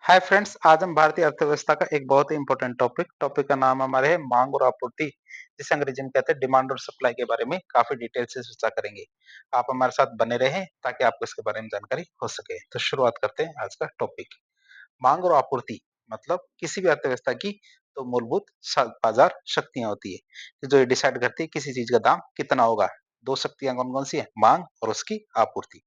Hi friends, आज हम भारतीय अर्थव्यवस्था का एक बहुत ही इंपॉर्टेंट टॉपिक का नाम हमारे है मांग और आपूर्ति, जिसे अंग्रेजी में कहते हैं डिमांड और सप्लाई के बारे में काफी डिटेल से चर्चा करेंगे। आप हमारे साथ बने रहें ताकि आपको इसके बारे में जानकारी हो सके। तो शुरुआत करते हैं आज का टॉपिक। मांग और आपूर्ति मतलब किसी भी अर्थव्यवस्था की तो मूलभूत बाजार शक्तियां होती है कि जो ये डिसाइड करती है किसी चीज का दाम कितना होगा। दो शक्तियां कौन कौन सी है? मांग और उसकी आपूर्ति।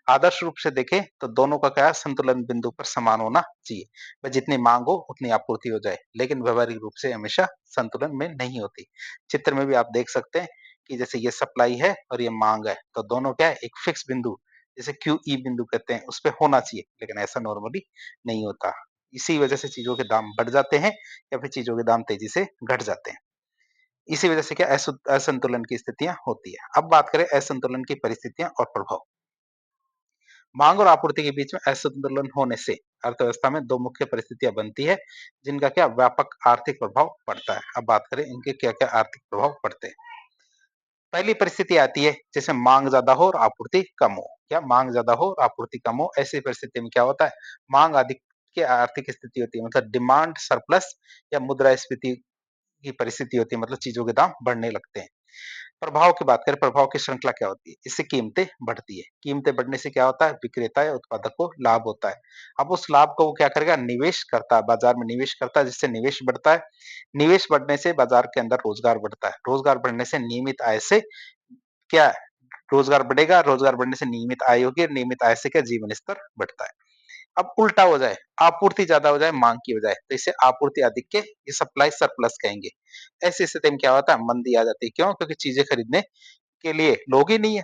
आदर्श रूप से देखें तो दोनों का क्या है, संतुलन बिंदु पर समान होना चाहिए। वह जितनी मांग हो उतनी आपूर्ति हो जाए, लेकिन व्यवहारिक रूप से हमेशा संतुलन में नहीं होती। चित्र में भी आप देख सकते हैं कि जैसे ये सप्लाई है और ये मांग है, तो दोनों क्या है, एक फिक्स बिंदु जिसे क्यू ई बिंदु कहते हैं उस पे होना चाहिए, लेकिन ऐसा नॉर्मली नहीं होता। इसी वजह से चीजों के दाम बढ़ जाते हैं या फिर चीजों के दाम तेजी से घट जाते हैं। इसी वजह से क्या असंतुलन की स्थितियां होती है। अब बात करें असंतुलन की परिस्थितियां और प्रभाव। मांग और आपूर्ति के बीच में असंतुलन होने से अर्थव्यवस्था में दो मुख्य परिस्थितियां बनती है, जिनका क्या व्यापक आर्थिक प्रभाव पड़ता है। अब बात करें इनके क्या क्या आर्थिक प्रभाव पड़ते हैं। पहली परिस्थिति आती है जैसे मांग ज्यादा हो और आपूर्ति कम हो। क्या मांग ज्यादा हो और आपूर्ति कम हो, ऐसी परिस्थिति में क्या होता है, मांग अधिक की आर्थिक स्थिति होती है, मतलब डिमांड सरप्लस या मुद्रास्फीति की परिस्थिति होती है, मतलब चीजों के दाम बढ़ने लगते हैं। प्रभाव की बात करें, प्रभाव की श्रृंखला क्या होती है? इससे कीमतें बढ़ती है। कीमतें बढ़ने से क्या होता है, विक्रेता या उत्पादक को लाभ होता है। अब उस लाभ को वो क्या करेगा, निवेश करता है, बाजार में निवेश करता है, जिससे निवेश बढ़ता है। निवेश बढ़ने से बाजार के अंदर रोजगार बढ़ता है। रोजगार बढ़ने से नियमित आय से क्या है? रोजगार बढ़ेगा, रोजगार बढ़ने से नियमित आय होगी और नियमित आय से क्या, जीवन स्तर बढ़ता है। अब उल्टा हो जाए, आपूर्ति ज्यादा हो जाए मांग की बजाय, तो इसे आपूर्ति अधिक के ये सप्लाई सरप्लस कहेंगे। ऐसी स्थिति में क्या होता है, मंदी आ जाती है। क्यों? क्योंकि चीजें खरीदने के लिए लोग ही नहीं है,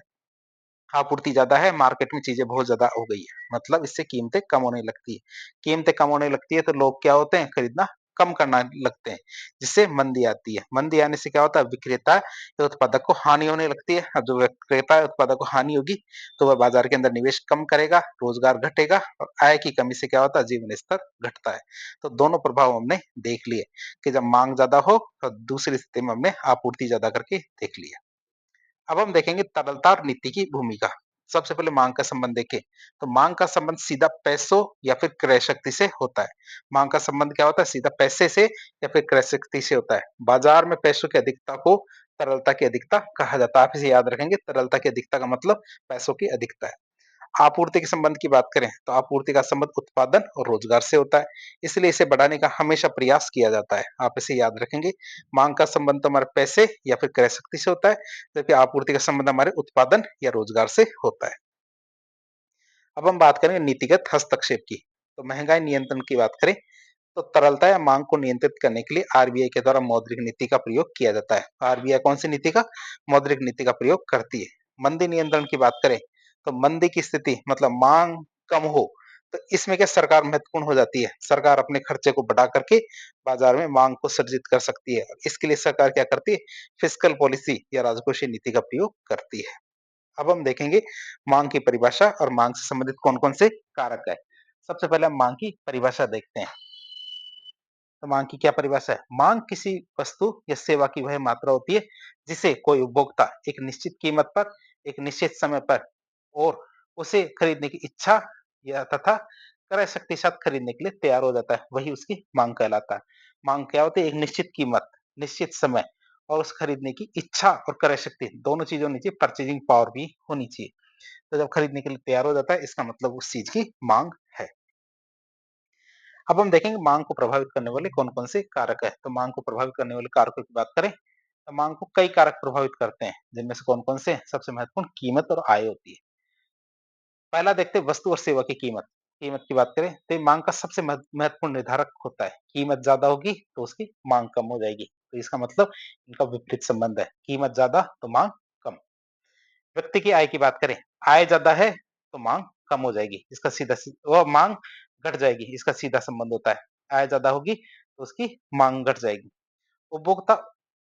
आपूर्ति ज्यादा है, मार्केट में चीजें बहुत ज्यादा हो गई है, मतलब इससे कीमतें कम होने लगती है। कीमतें कम होने लगती है तो लोग क्या होते हैं, खरीदना कम करना लगते हैं, जिससे मंदी आती है। मंदी आने से क्या होता है, विक्रेता या उत्पादक को हानि होने लगती है। अब जो विक्रेता या उत्पादक को हानि होगी तो वह बाजार के अंदर निवेश कम करेगा, रोजगार घटेगा और आय की कमी से क्या होता है, जीवन स्तर घटता है। तो दोनों प्रभाव हमने देख लिए कि जब मांग ज्यादा हो तो दूसरी स्थिति में हमने आपूर्ति ज्यादा करके देख लिया। अब हम देखेंगे तरलता और नीति की भूमिका। सबसे पहले मांग का संबंध देखें, तो मांग का संबंध सीधा पैसों या फिर क्रय शक्ति से होता है। मांग का संबंध क्या होता है, सीधा पैसे से या फिर क्रय शक्ति से होता है। बाजार में पैसों की अधिकता को तरलता की अधिकता कहा जाता है। आप इसे याद रखेंगे, तरलता की अधिकता का मतलब पैसों की अधिकता है। आपूर्ति के संबंध की बात करें तो आपूर्ति का संबंध उत्पादन और रोजगार से होता है, इसलिए इसे बढ़ाने का हमेशा प्रयास किया जाता है। आप इसे याद रखेंगे, मांग का संबंध तो हमारे पैसे या फिर क्रय शक्ति से होता है, जबकि आपूर्ति का संबंध हमारे उत्पादन या रोजगार से होता है। अब हम बात करेंगे नीतिगत हस्तक्षेप की। तो महंगाई नियंत्रण की बात करें तो तरलता या मांग को नियंत्रित करने के लिए आरबीआई के द्वारा मौद्रिक नीति का प्रयोग किया जाता है। आरबीआई कौन सी नीति का? मौद्रिक नीति का प्रयोग करती है। मंदी नियंत्रण की बात करें तो मंदी की स्थिति मतलब मांग कम हो, तो इसमें क्या सरकार महत्वपूर्ण हो जाती है। सरकार अपने खर्चे को बढ़ा करके बाजार में मांग को सर्जित कर सकती है। इसके लिए सरकार क्या करती है, फिस्कल पॉलिसी या राजकोषीय नीति का प्रयोग करती है। अब हम देखेंगे मांग की परिभाषा और मांग से संबंधित कौन कौन से कारक है। सबसे पहले हम मांग की परिभाषा देखते हैं। तो मांग की क्या परिभाषा है? मांग किसी वस्तु या सेवा की वह मात्रा होती है जिसे कोई उपभोक्ता एक निश्चित कीमत पर, एक निश्चित समय पर और उसे खरीदने की इच्छा या तथा क्रय शक्ति के साथ खरीदने के लिए तैयार हो जाता है, वही उसकी मांग कहलाता है। मांग क्या होती है? एक निश्चित कीमत, निश्चित समय और उस खरीदने की इच्छा और क्रय शक्ति दोनों चीजें होनी चाहिए, परचेजिंग पावर भी होनी चाहिए। तो जब खरीदने के लिए तैयार हो जाता है, इसका मतलब उस चीज की मांग है। अब हम देखेंगे मांग को प्रभावित करने वाले कौन-कौन से कारक है। तो मांग को प्रभावित करने वाले कारकों की बात करें, तो मांग को कई कारक प्रभावित करते हैं, जिनमें से कौन-कौन से? सबसे महत्वपूर्ण कीमत और आय होती है। पहला देखते हैं वस्तु और सेवा की कीमत। कीमत की बात करें तो ये मांग का सबसे महत्वपूर्ण निर्धारक होता है। कीमत ज्यादा होगी तो उसकी मांग कम हो जाएगी। तो इसका मतलब इनका विपरीत संबंध है, कीमत ज्यादा तो मांग कम। व्यक्ति की आय की बात करें, आय ज्यादा है तो मांग कम हो जाएगी, इसका वो मांग घट जाएगी, इसका सीधा संबंध होता है। आय ज्यादा होगी तो उसकी मांग घट जाएगी। उपभोक्ता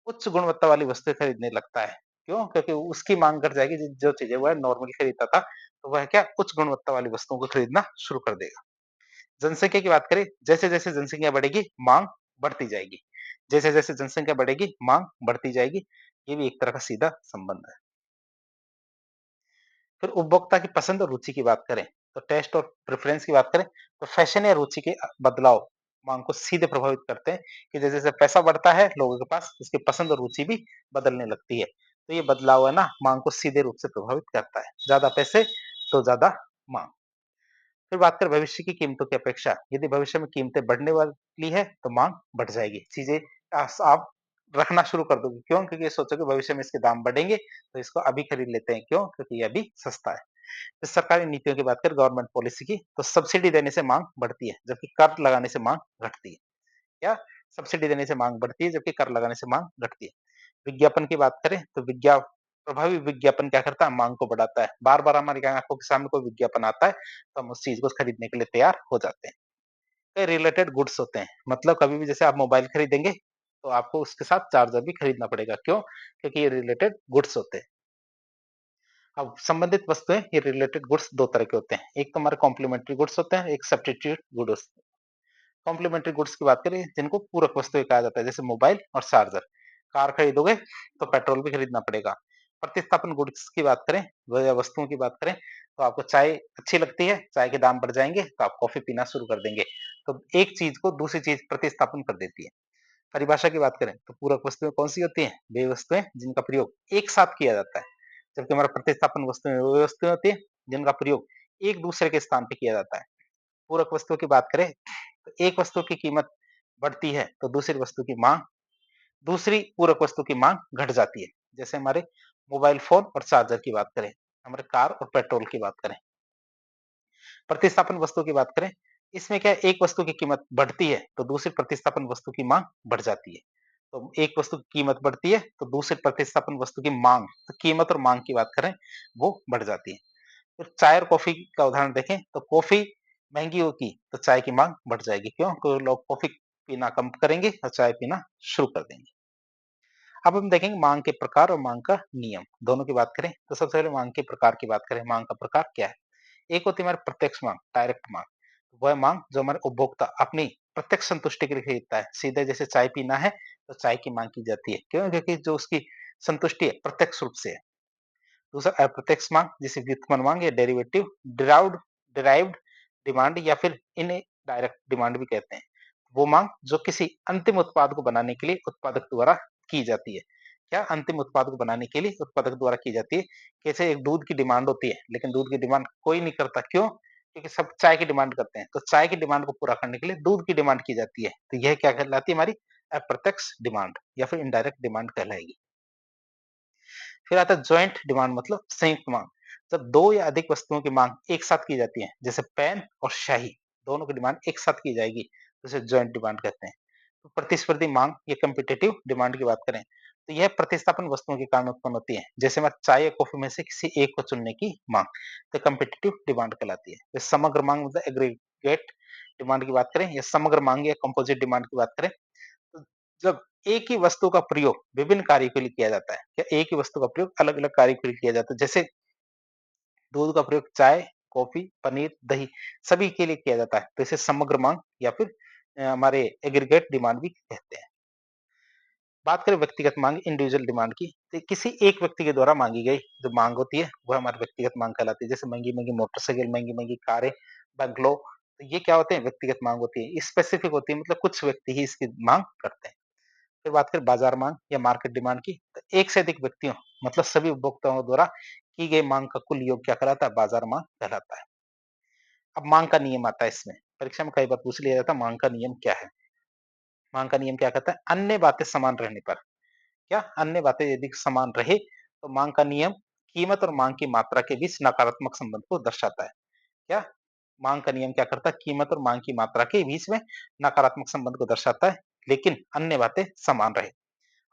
उच्च गुणवत्ता वाली वस्तुएं खरीदने लगता है। क्यों? क्योंकि उसकी मांग घट जाएगी, जो चीजें वह नॉर्मली खरीदता था तो वह क्या, उच्च गुणवत्ता वाली वस्तुओं को खरीदना शुरू कर देगा। जनसंख्या की बात करें, जैसे जैसे जनसंख्या बढ़ेगी मांग बढ़ती जाएगी, जैसे जैसे जनसंख्या बढ़ेगी मांग बढ़ती जाएगी। ये भी एक तरह का सीधा संबंध है। फिर उपभोक्ता की पसंद और रुचि की बात करें, तो टेस्ट और प्रेफ़रेंस की बात करें, तो फैशन या रुचि के बदलाव माँग को सीधे प्रभावित करते हैं कि जैसे-जैसे पैसा बढ़ता है, लोगों के पास उसकी पसंद और रुचि भी बदलने लगती है। तो ये बदलाव है ना, माँग को सीधे रूप से प्रभावित करता है। ज़्यादा पैसे तो ज़्यादा माँग। फिर बात करें भविष्य की कीमतों की अपेक्षा, यदि भविष्य में कीमतें बढ़ने वाली है, तो माँग बढ़ जाएगी। चीज़ें आप रखना शुरू कर दोगे, क्यों? क्योंकि ये सोचोगे भविष्य में इसके दाम बढ़ेंगे, तो इसको अभी खरीद लेते हैं, क्यों? क्योंकि ये अभी सस्ता है। फिर सरकारी नीतियों की बात करें गवर्नमेंट पॉलिसी की, तो सब्सिडी देने से माँग बढ़ती है, जबकि कर लगाने से माँग घटती है। क्या? सब्सिडी देने से माँग बढ़ती है, जबकि कर लगाने से माँग घटती है। विज्ञापन की बात करें तो प्रभावी विज्ञापन क्या करता है? माँग को बढ़ाता है। बार-बार हमारी आँखों के सामने कोई विज्ञापन आता है, तो हम उस चीज़ को खरीदने के लिए तैयार हो जाते हैं। कई रिलेटेड गुड्स होते हैं, मतलब कभी भी जैसे आप मोबाइल खरीदेंगे, तो आपको उसके साथ चार्जर भी खरीदना पड़ेगा। क्यों? क्योंकि ये रिलेटेड गुड्स होते हैं। अब संबंधित वस्तुएँ ये रिलेटेड गुड्स 2 तरह के होते हैं। एक तो हमारे कॉम्प्लीमेंट्री गुड्स होते हैं, एक सब्स्टिट्यूट गुड्स। कॉम्प्लीमेंट्री गुड्स की बात करें जिनको पूरक वस्तुएँ कहा जाता है, जैसे मोबाइल और चार्जर। कार खरीदोगे तो पेट्रोल भी खरीदना पड़ेगा। प्रतिस्थापन गुड्स की बात करें या वस्तुओं की बात करें, तो आपको चाय अच्छी लगती है, चाय के दाम बढ़ जाएँगे तो आप कॉफ़ी पीना शुरू कर देंगे। तो एक चीज़ को दूसरी चीज़ प्रतिस्थापन कर देती है। परिभाषा की बात करें तो पूरक वस्तुएँ कौन-सी होती हैं? वे वस्तुएँ जिनका प्रयोग एक साथ किया जाता है। जबकि हमारा प्रतिस्थापन वस्तुएँ वो वस्तुएँ होती हैं जिनका प्रयोग एक दूसरे के स्थान पे किया जाता है। पूरक वस्तुओं की बात करें तो एक वस्तु की कीमत बढ़ती है तो दूसरी पूरक वस्तु की माँग घट जाती है। जैसे हमारे मोबाइल फ़ोन और चार्जर की बात करें, हमारे कार और पेट्रोल की बात करें। प्रतिस्थापन वस्तु की बात करें, इसमें क्या है एक वस्तु की कीमत बढ़ती है, तो दूसरी प्रतिस्थापन वस्तु की माँग बढ़ जाती है। तो एक वस्तु की कीमत बढ़ती है, तो दूसरी प्रतिस्थापन वस्तु की माँग, तो कीमत और माँग की बात करें, वो बढ़ जाती है। फिर चाय और कॉफ़ी का उदाहरण देखें, तो कॉफ़ी महँगी होगी, तो चाय की माँग बढ़ जाएगी। क्यों? क्योंकि लोग कॉफ़ी पीना कम करेंगे और चाय पीना शुरू कर देंगे। अब हम देखेंगे माँग के प्रकार और माँग का नियम, दोनों की बात करें, तो सबसे पहले माँग के प्रकार की बात करें, माँग का प्रकार क्या है? एक होती है हमारी प्रत्यक्ष माँग, डायरेक्ट माँग। वह माँग जो हमारे उपभोक्ता अपनी प्रत्यक्ष संतुष्टि के लिए खरीदता है। सीधे जैसे चाय पीना है, तो चाय की माँग की जाती है। क्यों? क्योंकि जो उसकी संतुष्टि है, प्रत्यक्ष रूप से है। दूसरा अप्रत्यक्ष माँग जिसे व्युत्पन्न माँग या डेरिवेटिव डिराइव्ड डिमांड या फिर इनडायरेक्ट डिमांड भी कहते हैं। वो माँग जो किसी अंतिम उत्पाद को बनाने के लिए उत्पादक द्वारा की जाती है। क्या अंतिम उत्पाद को बनाने के लिए उत्पादक द्वारा की जाती है? जैसे एक दूध की डिमांड होती है, लेकिन दूध की डिमांड कोई नहीं करता, क्यों? क्योंकि सब चाय की डिमांड करते हैं, तो चाय की डिमांड को पूरा करने के लिए दूध की डिमांड की जाती है। तो यह क्या कहलाती है हमारी अप्रत्यक्ष डिमांड या फिर इनडायरेक्ट डिमांड कहलाएगी। फिर आता है जॉइंट डिमांड मतलब संयुक्त मांग। जब 2 या अधिक वस्तुओं की मांग एक साथ की जाती है, जैसे पेन और स्याही, दोनों की डिमांड एक साथ की जाएगी, तो इसे जॉइंट डिमांड कहते हैं। तो प्रतिस्पर्धी मांग या कॉम्पिटिटिव डिमांड की बात करें, तो यह प्रतिस्थापन वस्तुओं के कारण उत्पन्न होती है। जैसे मैं चाय या कॉफी में से किसी एक को चुनने की मांग, तो कॉम्पिटिटिव डिमांड कहलाती है। फिर समग्र मांग मतलब एग्रीगेट डिमांड की बात करें या समग्र मांग या कंपोजिट डिमांड की बात करें, तो जब एक ही वस्तु का प्रयोग विभिन्न कार्यों के लिए किया जाता है, या एक ही वस्तु का प्रयोग अलग-अलग कार्य के लिए किया जाता है, जैसे दूध का प्रयोग चाय, कॉफी, पनीर, दही सभी के लिए किया जाता है, तो इसे समग्र मांग या फिर हमारे एग्रीगेट डिमांड भी कहते हैं। बात करें व्यक्तिगत मांग इंडिविजुअल डिमांड की, तो किसी एक व्यक्ति के द्वारा मांगी गई जो मांग होती है, वह हमारी व्यक्तिगत मांग कहलाती है। जैसे महंगी-महंगी मोटरसाइकिल, महंगी-महंगी कारें, बंगलो, तो ये क्या होते हैं? व्यक्तिगत मांग होती है। स्पेसिफिक होती है, मतलब कुछ व्यक्ति ही इसकी मांग करते हैं। फिर बात करें बाजार मांग या मार्केट डिमांड की, तो एक से अधिक व्यक्तियों मतलब सभी उपभोक्ताओं द्वारा की गई मांग का कुल योग क्या कहलाता है? बाजार मांग कहलाता है। अब मांग का नियम आता है इसमें, परीक्षा में कई बार पूछ लिया जाता है मांग का नियम क्या है? मांग का नियम क्या कहता है? अन्य बातें समान रहने पर, क्या अन्य बातें यदि समान रहे तो मांग का नियम कीमत और मांग की मात्रा के बीच नकारात्मक संबंध को दर्शाता है। क्या मांग का नियम क्या करता है? कीमत और मांग की मात्रा के बीच में नकारात्मक संबंध को दर्शाता है, लेकिन अन्य बातें समान रहे।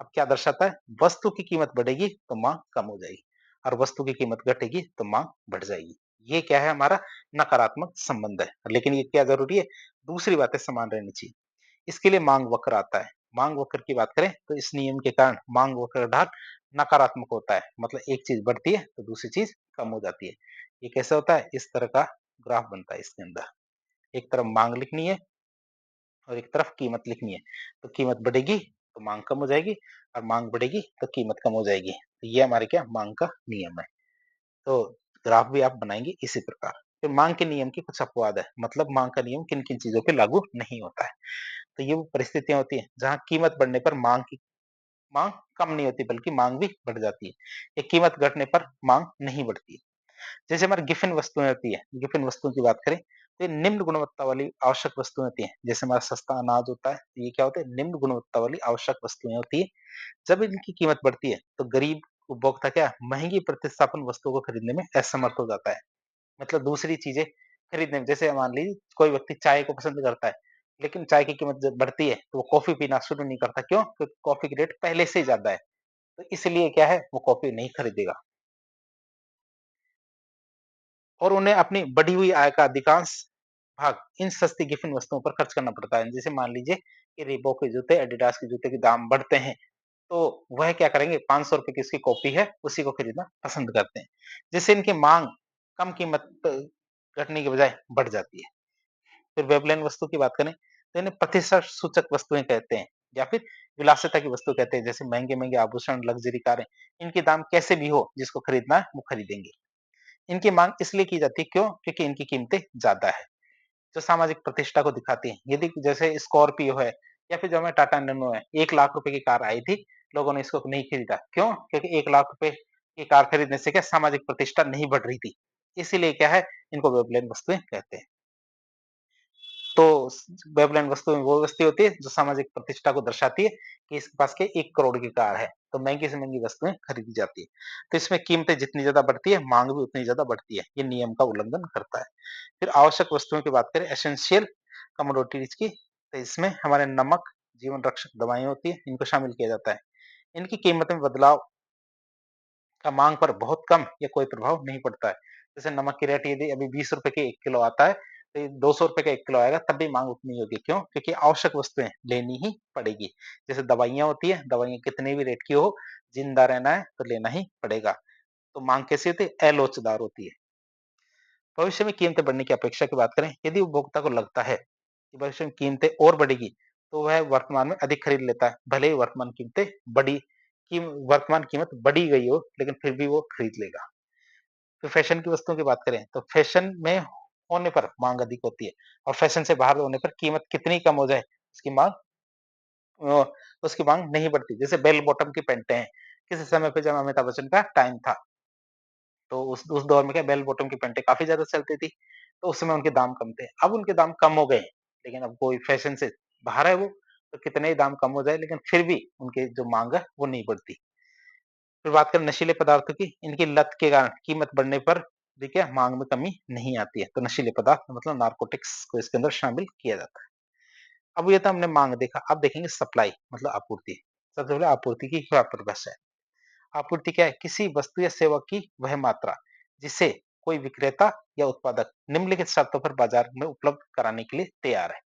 अब क्या दर्शाता है? वस्तु की कीमत बढ़ेगी तो मांग कम हो जाएगी और वस्तु की कीमत घटेगी तो मांग बढ़ जाएगी। ये क्या है? हमारा नकारात्मक संबंध है, लेकिन ये क्या जरूरी है? दूसरी बातें समान रहनी चाहिए। इसके लिए मांग वक्र आता है। मांग वक्र की बात करें तो इस नियम के कारण मांग वक्र का ढाल नकारात्मक होता है, मतलब एक चीज बढ़ती है तो दूसरी चीज कम हो जाती है। ये कैसे होता है? इस तरह का ग्राफ बनता है इसके अंदर। एक तरफ मांग लिखनी है और एक तरफ कीमत लिखनी है। तो कीमत बढ़ेगी तो मांग कम हो जाएगी और मांग बढ़ेगी तो कीमत कम हो जाएगी। तो ये हमारे क्या मांग का नियम है। तो ग्राफ भी आप बनाएंगे इसी प्रकार। फिर माँग के नियम की कुछ अपवाद है, मतलब माँग का नियम किन-किन चीज़ों पे लागू नहीं होता है। तो ये वो परिस्थितियाँ होती हैं, जहाँ कीमत बढ़ने पर माँग कम नहीं होती बल्कि माँग भी बढ़ जाती है। या कीमत घटने पर माँग नहीं बढ़ती है। जैसे हमारी गिफिन वस्तुएँ होती हैं, गिफिन वस्तुओं की बात करें, तो ये निम्न गुणवत्ता वाली आवश्यक वस्तुएँ होती हैं। जैसे हमारा सस्ता अनाज होता है, ये क्या होता है? निम्न गुणवत्ता वाली आवश्यक वस्तुएँ होती हैं। जब इनकी कीमत बढ़ती है, तो गरीब उपभोक्ता क्या महँगी प्रतिस्थापन वस्तुओं को खरीदने में असमर्थ हो जाता है। मतलब दूसरी चीज़ें खरीदने में, जैसे मान लीजिए कोई व्यक्ति चाय को पसंद करता है, लेकिन चाय की कीमत जब बढ़ती है, तो वो कॉफ़ी पीना शुरू नहीं करता, क्यों? क्योंकि कॉफ़ी की रेट पहले से ही ज़्यादा है, तो इसलिए क्या है, वो कॉफ़ी नहीं खरीदेगा और उन्हें अपनी बढ़ी हुई आय का अधिकांश भाग इन सस्ती गिफ़्ट वस्तुओं पर खर्च करना पड़ता है। जैसे मान लीजिए कि रीबॉक के जूते, एडिडास के जूते के दाम बढ़ते हैं, तो वह क्या करेंगे, ₹500 की इसकी कॉपी है, उसी को खरीदना पसंद करते हैं। जिससे इनकी माँग कम कीमत घटने के बजाय बढ़ जाती है। फिर वेबलाइन वस्तु की बात करें, तो इन्हें प्रतिशत सूचक वस्तुएँ कहते हैं या फिर विलासिता की वस्तु कहते हैं। जैसे महँगे-महँगे आभूषण, लग्ज़री कारें, इनके दाम कैसे भी हो, जिसको खरीदना है, वो खरीदेंगे। इनकी माँग इसलिए की जाती है, क्यों? क्योंकि इनकी कीमतें ज़्यादा है, जो सामाजिक प्रतिष्ठा को दिखाती हैं। यदि जैसे स्कॉर्पियो है या फिर जो हमारे टाटा नैनो है, ₹1,00,000 की कार आई थी, लोगों ने इसको नहीं खरीदा। क्यों? क्योंकि ₹1,00,000 की कार खरीदने से क्या सामाजिक प्रतिष्ठा नहीं बढ़ रही थी। इसीलिए क्या है, इनको वेबलाइन वस्तुएँ कहते हैं। तो वेबलाइन वस्तुएँ वो वस्तु होती है जो सामाजिक प्रतिष्ठा को दर्शाती है कि इसके पास के 1 करोड़ की कार है, तो महँगी से महँगी वस्तुएँ खरीदी जाती है। तो इसमें कीमतें जितनी ज़्यादा बढ़ती है, माँग भी उतनी ज़्यादा बढ़ती है। ये नियम का उल्लंघन करता है। फिर आवश्यक वस्तुओं की बात करें, एसेंशियल कमोडिटीज़ की, तो इसमें हमारे नमक, जीवन रक्षक दवाएँ होती हैं, इनको शामिल किया जाता है। इनकी कीमत में बदलाव का माँग पर बहुत कम या कोई प्रभाव नहीं पड़ता है। जैसे नमक की रेट यदि अभी ₹20 के 1 किलो आता है, तो ये ₹200 का 1 किलो आएगा, तब भी माँग उतनी होगी। क्यों? क्योंकि आवश्यक वस्तुएँ लेनी ही पड़ेगी। जैसे दवाइयाँ होती हैं, दवाइयाँ कितने भी रेट की हो, ज़िंदा रहना है तो लेना ही पड़ेगा। तो माँग कैसी होती है? अलोचदार होती है। भविष्य में कीमतें बढ़ने की अपेक्षा की बात करें, यदि उपभोक्ता को लगता है कि भविष्य में कीमतें और बढ़ेगी, तो वह वर्तमान में अधिक खरीद लेता है। भले ही वर्तमान कीमत बढ़ी गई हो, लेकिन फिर भी वो खरीद लेगा। तो फैशन की वस्तुओं की बात करें, तो फैशन में होने पर माँग अधिक होती है और फैशन से बाहर होने पर कीमत कितनी कम हो जाए, अ, उसकी माँग नहीं बढ़ती। जैसे बेल बॉटम की पैंटें हैं, किसी समय पे जब अमिताभ बच्चन का टाइम था, तो उस दौर में क्या बेल बॉटम की पैंटें काफ़ी ज़्यादा चलती थी, तो उस समय उनके दाम कम थे। अब उनके दाम कम हो गए, लेकिन अब कोई फैशन से बाहर है वो, तो कितने ही दाम कम हो जाए, लेकिन फिर भी उनकी जो माँग है, वो नहीं बढ़ती। फिर बात करें नशीले पदार्थों की, इनकी लत के कारण कीमत बढ़ने पर भी क्या माँग में कमी नहीं आती है। तो नशीले पदार्थ मतलब नार्कोटिक्स को इसके अंदर शामिल किया जाता है। अब ये तो हमने माँग देखा, अब देखेंगे सप्लाई मतलब आपूर्ति। सबसे पहले आपूर्ति की क्या परिभाषा है? आपूर्ति क्या है? किसी वस्तु या सेवा की वह मात्रा जिसे कोई विक्रेता या उत्पादक निम्नलिखित शर्तों पर बाजार में उपलब्ध कराने के लिए तैयार है।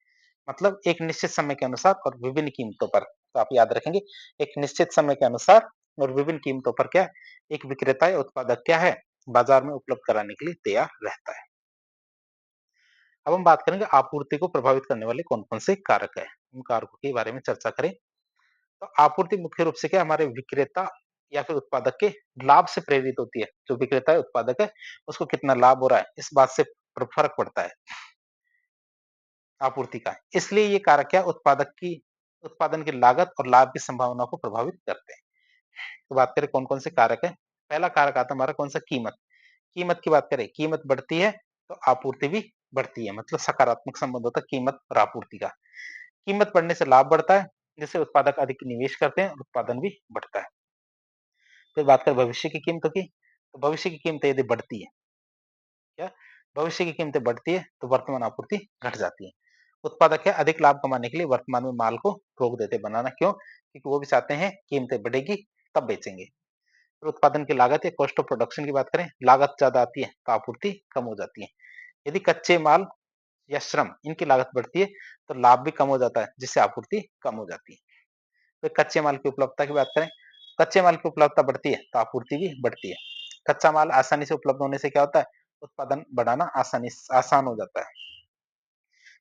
मतलब एक निश्चित समय के अनुसार और विभिन्न कीमतों पर। तो आप याद रखेंगे, एक निश्चित समय के अनुसार और विभिन्न कीमतों पर क्या एक विक्रेता या उत्पादक क्या है, बाजार में उपलब्ध कराने के लिए तैयार रहता है। अब हम बात करेंगे आपूर्ति को प्रभावित करने वाले कौन-कौन से कारक हैं। उन कारकों के बारे में चर्चा करें। तो आपूर्ति मुख्य रूप से क्या हमारे विक्रेता या फिर उत्पादक के लाभ से प्रेरित होती है। जो विक्रेता है, उत्पादक है, उसको कितना लाभ हो रहा है, इस बात से फ़र्क पड़ता है आपूर्ति का। इसलिए ये कारक क्या उत्पादन की लागत और लाभ की संभावना को प्रभावित करते हैं। तो बात करें कौन-कौन से कारक हैं। पहला कारक आता है हमारा कौन-सा, कीमत। कीमत की बात करें, कीमत बढ़ती है तो आपूर्ति भी बढ़ती है, मतलब सकारात्मक संबंध होता है कीमत और आपूर्ति का। कीमत बढ़ने से लाभ बढ़ता है, जिससे उत्पादक अधिक निवेश करते हैं और उत्पादन भी बढ़ता है। फिर बात करें भविष्य की कीमतों की, तो भविष्य की कीमतें यदि बढ़ती है, क्या भविष्य की कीमतें बढ़ती है तो वर्तमान आपूर्ति घट जाती है। उत्पादक है अधिक लाभ कमाने के लिए वर्तमान में माल को थोक देते बनाना, क्यों? क्योंकि वो भी चाहते हैं कीमतें बढ़ेगी तब बेचेंगे। फिर उत्पादन की लागत या कॉस्ट ऑफ प्रोडक्शन की बात करें, लागत ज्यादा आती है तो आपूर्ति कम हो जाती है। यदि कच्चे माल या श्रम इनकी लागत बढ़ती है तो लाभ भी कम हो जाता है, जिससे आपूर्ति कम हो जाती है। फिर कच्चे माल की उपलब्धता की बात करें, कच्चे माल की उपलब्धता बढ़ती है तो आपूर्ति भी बढ़ती है। कच्चा माल आसानी से उपलब्ध होने से क्या होता है, उत्पादन बढ़ाना आसान हो जाता है।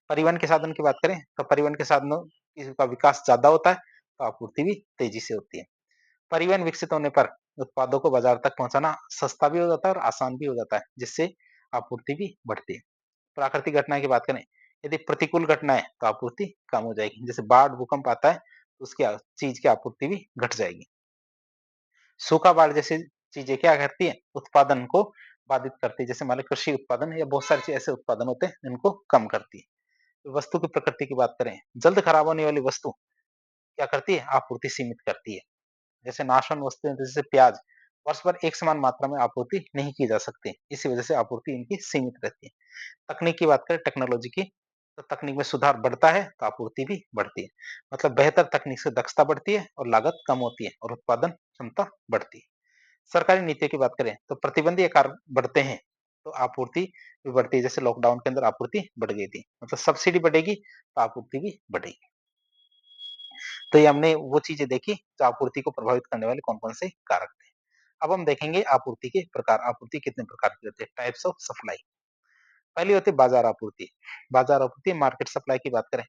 परिवहन के साधन की बात करें, तो परिवहन के साधनों का विकास ज्यादा होता है तो आपूर्ति भी तेजी से होती है। परिवहन विकसित होने पर उत्पादों को बाजार तक पहुंचाना सस्ता भी हो जाता है और आसान भी हो जाता है, जिससे आपूर्ति भी बढ़ती है। प्राकृतिक घटना की बात करें, यदि प्रतिकूल घटना है तो आपूर्ति कम हो जाएगी। जैसे बाढ़, भूकंप आता है तो उसकी चीज की आपूर्ति भी घट जाएगी। सूखा, बाढ़ जैसी चीजें क्या करती है, उत्पादन को बाधित करती है। जैसे मान लो कृषि उत्पादन या बहुत सारे ऐसे उत्पादन होते हैं जिनको कम करती है। वस्तु की प्रकृति की बात करें, जल्द खराब होने वाली वस्तु क्या करती है, आपूर्ति सीमित करती है। जैसे नाशवान वस्तुएं जैसे प्याज, वर्ष भर एक समान मात्रा में आपूर्ति नहीं की जा सकती, इसी वजह से आपूर्ति इनकी सीमित रहती है। तकनीक की बात करें, टेक्नोलॉजी की, तो तकनीक में सुधार बढ़ता है तो आपूर्ति भी बढ़ती है। मतलब बेहतर तकनीक से दक्षता बढ़ती है और लागत कम होती है और उत्पादन क्षमता बढ़ती है। सरकारी नीतियों की बात करें तो प्रतिबंधीय कार्य बढ़ते हैं तो आपूर्ति भी बढ़ती है। जैसे लॉकडाउन के अंदर आपूर्ति बढ़ गई थी, मतलब सब्सिडी बढ़ेगी तो आपूर्ति भी बढ़ेगी। तो ये हमने वो चीजें देखी जो आपूर्ति को प्रभावित करने वाले कौन कौन से कारक थे। अब हम देखेंगे आपूर्ति के प्रकार। आपूर्ति कितने प्रकार की होती है, टाइप्स ऑफ सप्लाई। पहली होती है बाजार आपूर्ति। बाजार आपूर्ति, मार्केट सप्लाई की बात करें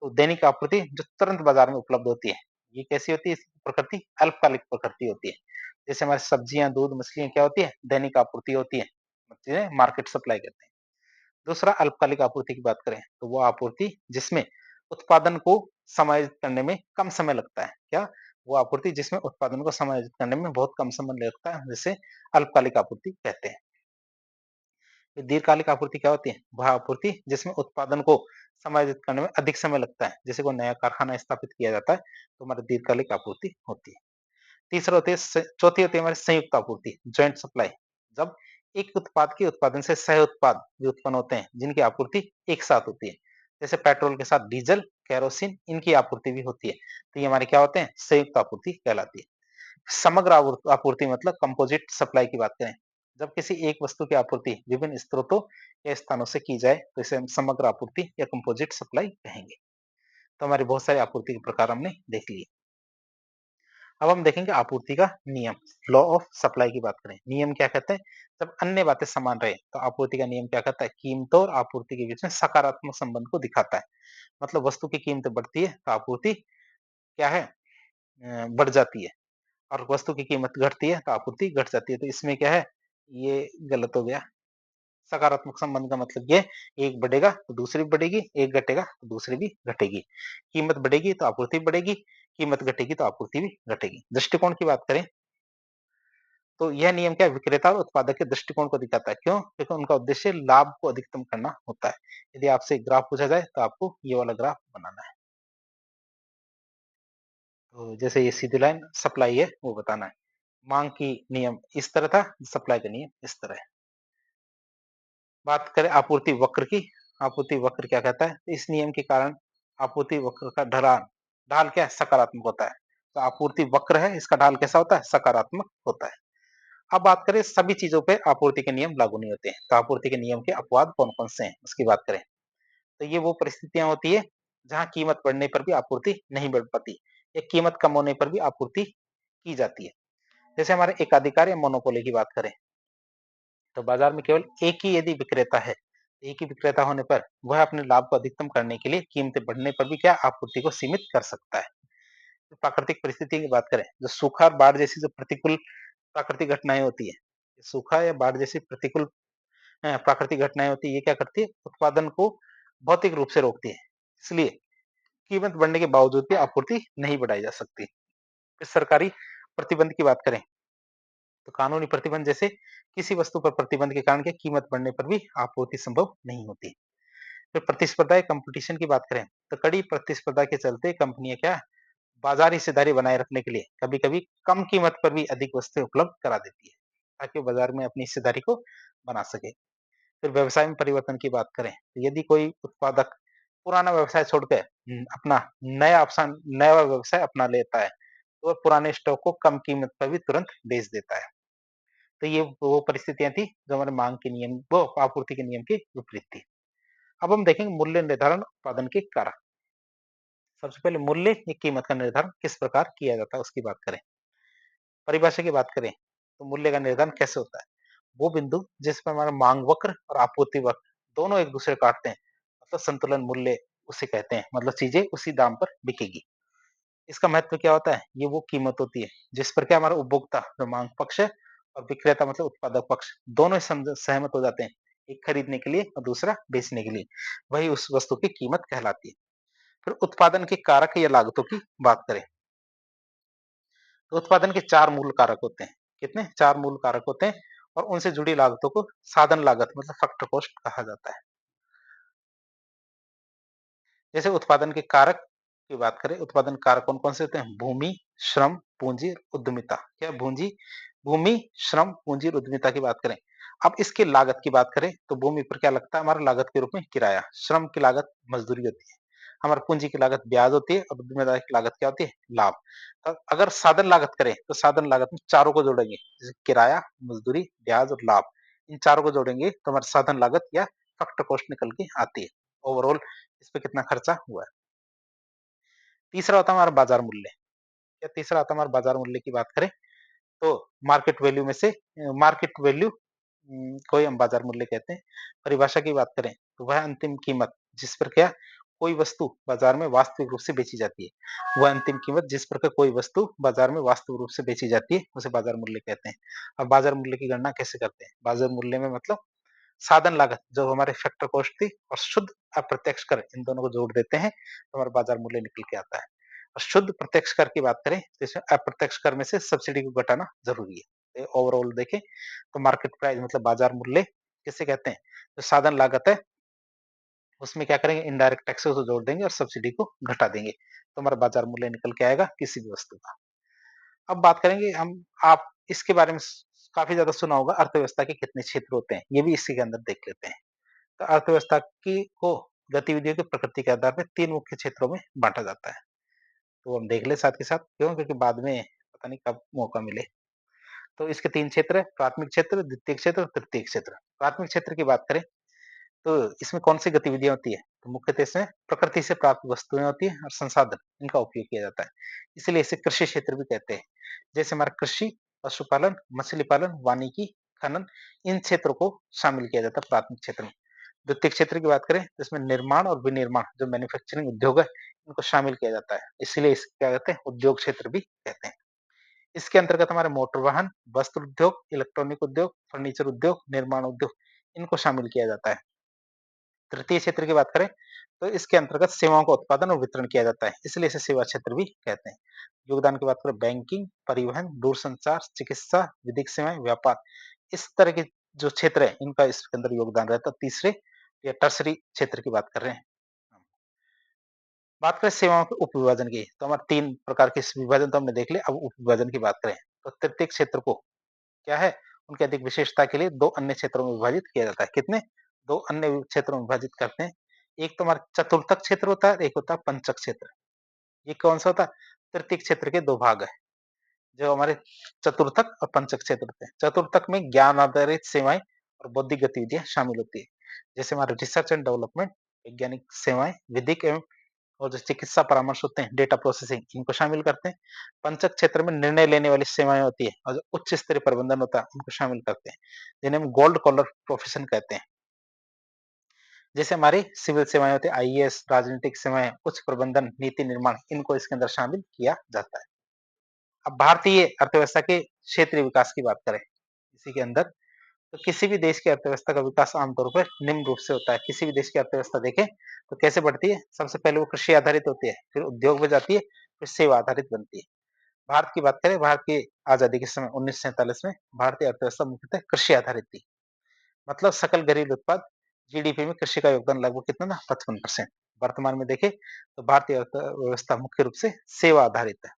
तो दैनिक आपूर्ति जो तुरंत बाजार में उपलब्ध होती है। ये कैसी होती है, इसकी प्रकृति अल्पकालिक प्रकृति होती है। जैसे हमारी सब्जियां, दूध, मछलियां क्या होती है, दैनिक आपूर्ति होती है, जिन्हें मार्केट सप्लाई कहते हैं। दूसरा, अल्पकालिक आपूर्ति की बात करें तो वो आपूर्ति जिसमें उत्पादन को समायोजित करने में कम समय लगता है। क्या, वो आपूर्ति जिसमें उत्पादन को समायोजित करने में बहुत कम समय लगता है, जिसे अल्पकालिक आपूर्ति कहते हैं। दीर्घकालिक आपूर्ति क्या होती है, वह आपूर्ति जिसमें उत्पादन को समायोजित करने में अधिक समय लगता है। जैसे कोई नया कारखाना स्थापित किया जाता है तो हमारी दीर्घकालिक आपूर्ति होती है। तीसरा होती है चौथी होती है हमारी संयुक्त आपूर्ति, ज्वाइंट सप्लाई। जब एक उत्पाद के उत्पादन से सह उत्पाद भी उत्पन्न होते हैं जिनकी आपूर्ति एक साथ होती है। जैसे पेट्रोल के साथ डीजल, केरोसिन, इनकी आपूर्ति भी होती है। तो ये हमारे क्या होते हैं, संयुक्त आपूर्ति कहलाती है। समग्र आपूर्ति मतलब कंपोजिट सप्लाई की बात करें, जब किसी एक वस्तु की आपूर्ति विभिन्न स्रोतों या स्थानों से की जाए तो इसे हम समग्र आपूर्ति या कंपोजिट सप्लाई कहेंगे। तो हमारे बहुत सारे आपूर्ति के प्रकार हमने देख लिए। अब हम देखेंगे आपूर्ति का नियम, लॉ ऑफ सप्लाई की बात करें। नियम क्या कहते हैं, जब अन्य बातें समान रहे तो आपूर्ति का नियम क्या कहता है, कीमतों और आपूर्ति के बीच में सकारात्मक संबंध को दिखाता है। मतलब वस्तु की कीमत बढ़ती है तो आपूर्ति क्या है, बढ़ जाती है, और वस्तु की कीमत घटती है तो आपूर्ति घट जाती है। तो इसमें क्या है, ये गलत हो गया। सकारात्मक संबंध का मतलब ये, एक बढ़ेगा तो दूसरी भी बढ़ेगी, एक घटेगा तो दूसरी भी घटेगी। कीमत बढ़ेगी तो आपूर्ति बढ़ेगी, कीमत घटेगी तो आपूर्ति भी घटेगी। दृष्टिकोण की बात करें तो यह नियम क्या, विक्रेता और उत्पादक के दृष्टिकोण को दिखाता है। क्यों, क्योंकि उनका उद्देश्य लाभ को अधिकतम करना होता है। यदि आपसे एक ग्राफ पूछा जाए तो आपको ये वाला ग्राफ बनाना है। तो जैसे ये सीधी लाइन सप्लाई है वो बताना है। मांग की नियम इस तरह था, सप्लाई का नियम इस तरह है। बात करें आपूर्ति वक्र की, आपूर्ति वक्र क्या कहता है, इस नियम के कारण आपूर्ति वक्र का ढलान, ढाल क्या है, सकारात्मक होता है। तो आपूर्ति वक्र है, इसका ढाल कैसा होता है, सकारात्मक होता है। अब बात करें सभी चीजों पे आपूर्ति के नियम लागू नहीं होते हैं, तो आपूर्ति के नियम के अपवाद कौन कौन से हैं उसकी बात करें तो ये वो परिस्थितियां होती है जहां कीमत बढ़ने पर भी आपूर्ति नहीं बढ़ पाती, या कीमत कम होने पर भी आपूर्ति की जाती है। जैसे हमारे एकाधिकार या मोनोपोली की बात करें तो बाजार में केवल एक ही यदि विक्रेता है, एक ही विक्रेता होने पर वह अपने लाभ को अधिकतम करने के लिए कीमतें बढ़ने पर भी क्या, आपूर्ति को सीमित कर सकता है। तो प्राकृतिक परिस्थिति की बात करें, जो सूखा और बाढ़ जैसी जो प्रतिकूल प्राकृतिक घटनाएं होती है, सूखा या बाढ़ जैसी प्रतिकूल प्राकृतिक घटनाएं होती है, ये क्या करती है, उत्पादन को भौतिक रूप से रोकती है। इसलिए कीमत बढ़ने के बावजूद भी आपूर्ति नहीं बढ़ाई जा सकती। फिर सरकारी प्रतिबंध की बात करें तो कानूनी प्रतिबंध, जैसे किसी वस्तु पर प्रतिबंध के कारण क्या, कीमत बढ़ने पर भी आपूर्ति संभव नहीं होती। फिर प्रतिस्पर्धा या कंपटीशन की बात करें तो कड़ी प्रतिस्पर्धा के चलते कंपनियां क्या, बाजार हिस्सेदारी बनाए रखने के लिए कभी कभी कम कीमत पर भी अधिक वस्तुएं उपलब्ध करा देती है, ताकि वो बाजार में अपनी हिस्सेदारी को बना सके। फिर व्यवसाय में परिवर्तन की बात करें तो यदि कोई उत्पादक पुराना व्यवसाय छोड़कर अपना नया व्यवसाय अपना लेता है तो वह पुराने स्टॉक को कम कीमत पर भी तुरंत बेच देता है। तो ये वो परिस्थितियां थी जो हमारे मांग के नियम, वो आपूर्ति के नियम के विपरीत थी। अब हम देखेंगे मूल्य निर्धारण, उत्पादन के कारक। सबसे पहले मूल्य या कीमत का निर्धारण किस प्रकार किया जाता है उसकी बात करें। परिभाषा की बात करें तो मूल्य का निर्धारण कैसे होता है, वो बिंदु जिस पर हमारा मांग वक्र और आपूर्ति वक्र दोनों एक दूसरे काटते हैं, मतलब संतुलन मूल्य उसे कहते हैं। मतलब चीजें उसी दाम पर बिकेगी। इसका महत्व क्या होता है, ये वो कीमत होती है जिस पर क्या, हमारा उपभोक्ता जो मांग पक्ष है और विक्रेता मतलब उत्पादक पक्ष दोनों सहमत हो जाते हैं एक खरीदने के लिए और दूसरा बेचने के लिए, वही उस वस्तु की कीमत कहलाती है। फिर उत्पादन के कारक या लागतों की बात करें, तो उत्पादन के 4 मूल कारक होते हैं। कितने? 4 मूल कारक होते हैं और उनसे जुड़ी लागतों को साधन लागत मतलब फैक्टर कॉस्ट कहा जाता है। जैसे उत्पादन के कारक की बात करें, उत्पादन कारक कौन-कौन से होते हैं? भूमि, श्रम, पूंजी, उद्यमिता। क्या भूमि, श्रम, पूंजी और उद्यमिता की बात करें। अब इसकी लागत की बात करें तो भूमि पर क्या लगता है हमारा लागत के रूप में? किराया। श्रम की लागत मजदूरी होती है। हमारी पूंजी की लागत ब्याज होती है और उद्यमिता की लागत क्या होती है? लाभ। तो अगर साधन लागत करें तो साधन लागत में चारों को जोड़ेंगे, जैसे किराया, मजदूरी, ब्याज और लाभ। इन चारों को जोड़ेंगे तो हमारी साधन लागत या फैक्टर कॉस्ट निकल के आती है। ओवरऑल इस पे कितना खर्चा हुआ है। तीसरा होता है हमारा बाजार मूल्य। या तीसरा आता है हमारा बाजार मूल्य की बात करें तो मार्केट वैल्यू में से मार्केट वैल्यू को ही हम बाजार मूल्य कहते हैं। परिभाषा की बात करें तो वह अंतिम कीमत जिस पर क्या कोई वस्तु बाजार में वास्तविक रूप से बेची जाती है। वह अंतिम कीमत जिस पर का कोई वस्तु बाजार में वास्तविक रूप से बेची जाती है उसे बाजार मूल्य कहते हैं। अब बाजार मूल्य की गणना कैसे करते हैं? बाजार मूल्य में मतलब साधन लागत जो हमारे फैक्टर कॉस्ट थी और शुद्ध अप्रत्यक्ष कर इन दोनों को जोड़ देते हैं तो हमारा बाजार मूल्य निकल के आता है। और शुद्ध प्रत्यक्ष कर की बात करें तो इसमें अप्रत्यक्ष कर में से सब्सिडी को घटाना जरूरी है। ओवरऑल देखें तो मार्केट प्राइस मतलब बाजार मूल्य किसे कहते हैं? जो साधन लागत है उसमें क्या करेंगे? इनडायरेक्ट टैक्सेस को जोड़ देंगे और सब्सिडी को घटा देंगे तो हमारा बाजार मूल्य निकल के आएगा किसी भी वस्तु का। अब बात करेंगे हम आप इसके बारे में काफी ज्यादा सुना होगा अर्थव्यवस्था के कितने क्षेत्र होते हैं, ये भी इसी के अंदर देख लेते हैं। तो अर्थव्यवस्था की को गतिविधियों की प्रकृति के आधार पर 3 मुख्य क्षेत्रों में बाँटा जाता है। तो हम देख लें साथ के साथ, क्यों? क्योंकि बाद में पता नहीं कब मौका मिले। तो इसके 3 क्षेत्र हैं, प्राथमिक क्षेत्र, द्वितीय क्षेत्र और तृतीय क्षेत्र। प्राथमिक क्षेत्र की बात करें, तो इसमें कौन-सी गतिविधियाँ होती हैं? तो मुख्यतः इसमें प्रकृति से प्राप्त वस्तुएँ होती हैं और संसाधन, इनका उपयोग किया जाता है। इसीलिए इसे कृषि क्षेत्र भी कहते हैं। जैसे हमारा कृषि, पशुपालन, मछली पालन, वानिकी, खनन, इन क्षेत्रों को शामिल किया जाता है प्राथमिक क्षेत्र में। द्वितीय क्षेत्र की बात करें तो इसमें निर्माण और विनिर्माण जो मैन्युफैक्चरिंग उद्योग है इनको शामिल किया जाता है, इसीलिए इसे क्या कहते हैं? उद्योग क्षेत्र भी कहते हैं। इसके अंतर्गत हमारे मोटर वाहन, वस्त्र उद्योग, इलेक्ट्रॉनिक उद्योग, फर्नीचर उद्योग, निर्माण उद्योग इनको शामिल किया जाता है। तृतीय क्षेत्र की बात करें तो इसके अंतर्गत सेवाओं का उत्पादन और वितरण किया जाता है, इसलिए इसे सेवा क्षेत्र भी कहते हैं। योगदान की बात करें बैंकिंग, परिवहन, दूरसंचार, चिकित्सा, विधिक सेवाएं, व्यापार, इस तरह के जो क्षेत्र है इनका इसके अंदर योगदान रहता है। तीसरे या टर्सरी क्षेत्र की बात कर रहे हैं। बात करें सेवाओं के उपविभाजन की तो हमारे 3 प्रकार के विभाजन तो हमने देख लिया, अब उपविभाजन की बात करें तो तृतीय क्षेत्र को क्या है? उनकी अधिक विशेषता के लिए 2 अन्य क्षेत्रों में विभाजित किया जाता है। कितने? 2 अन्य क्षेत्रों में विभाजित करते हैं। एक तो हमारा चतुर्थक क्षेत्र होता है, एक होता है पंचक क्षेत्र। ये कौन-सा होता है? तृतीय क्षेत्र के 2 भाग हैं, जो हमारे चतुर्थक और पंचक क्षेत्र होते हैं। चतुर्थक में ज्ञान आधारित सेवाएँ और बौद्धिक गतिविधियाँ शामिल होती है। जैसे हमारे रिसर्च एंड डेवलपमेंट, वैज्ञानिक सेवाएँ, विधिक एवं और जो चिकित्सा परामर्श होते हैं, डेटा प्रोसेसिंग इनको शामिल करते हैं। पंचक क्षेत्र में निर्णय लेने वाली सेवाएँ होती है और जो उच्च स्तरीय प्रबंधन होता है, उनको शामिल करते हैं, जिन्हें हम गोल्ड कॉलर प्रोफेशन कहते हैं। जैसे हमारी सिविल सेवाएँ होती है, आईएएस, राजनीतिक सेवाएँ, उच्च प्रबंधन, नीति निर्माण, इनको इसके अंदर शामिल किया जाता है। अब भारतीय अर्थव्यवस्था के क्षेत्रीय विकास की बात करें, इसी के अंदर तो किसी भी देश की अर्थव्यवस्था का विकास आमतौर पर निम्न रूप से होता है। किसी भी देश की अर्थव्यवस्था देखें तो कैसे बढ़ती है? सबसे पहले वो कृषि आधारित होती है, फिर उद्योग में जाती है, फिर सेवा आधारित बनती है। भारत की बात करें, भारत की आजादी के समय 1947 में भारतीय अर्थव्यवस्था मुख्यतः कृषि आधारित थी। मतलब सकल घरेलू उत्पाद जीडीपी में कृषि का योगदान लगभग कितना था? 55%। वर्तमान में देखें तो भारतीय अर्थव्यवस्था मुख्य रूप से सेवा आधारित है।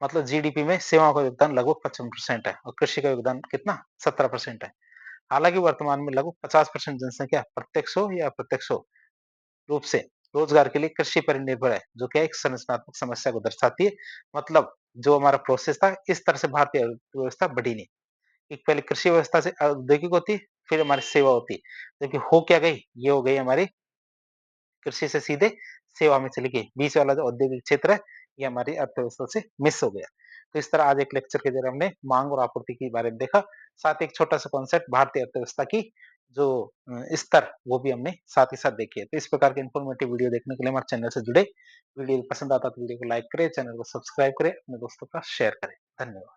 मतलब जीडीपी में सेवाओं का योगदान लगभग 55% है और कृषि का योगदान कितना? 17% है। हालांकि वर्तमान में लगभग 50% जनसंख्या प्रत्यक्ष हो या अप्रत्यक्ष हो रूप से रोजगार के लिए कृषि पर निर्भर है, जो कि एक संरचनात्मक समस्या को दर्शाती है। मतलब जो हमारा प्रोसेस था, इस तरह से भारतीय अर्थव्यवस्था बढ़ी नहीं। एक पहले कृषि व्यवस्था से औद्योगिक होती, फिर हमारी सेवा होती, लेकिन हो क्या गई? ये हो गई हमारी कृषि से सीधे सेवा में चली गई। बीच वाला जो औद्योगिक क्षेत्र है, ये हमारी अर्थव्यवस्था से मिस हो गया। तो इस तरह आज एक लेक्चर के जरिए हमने मांग और आपूर्ति के बारे में देखा। साथ ही एक छोटा-सा कॉन्सेप्ट भारतीय अर्थव्यवस्था की जो स्तर वो भी हमने साथ ही साथ देखी है। तो इस प्रकार के इन्फॉर्मेटिव वीडियो देखने के लिए हमारे चैनल से जुड़े। वीडियो पसंद आता है तो वीडियो को लाइक करें, चैनल को सब्सक्राइब करें, अपने दोस्तों के साथ शेयर करें। धन्यवाद।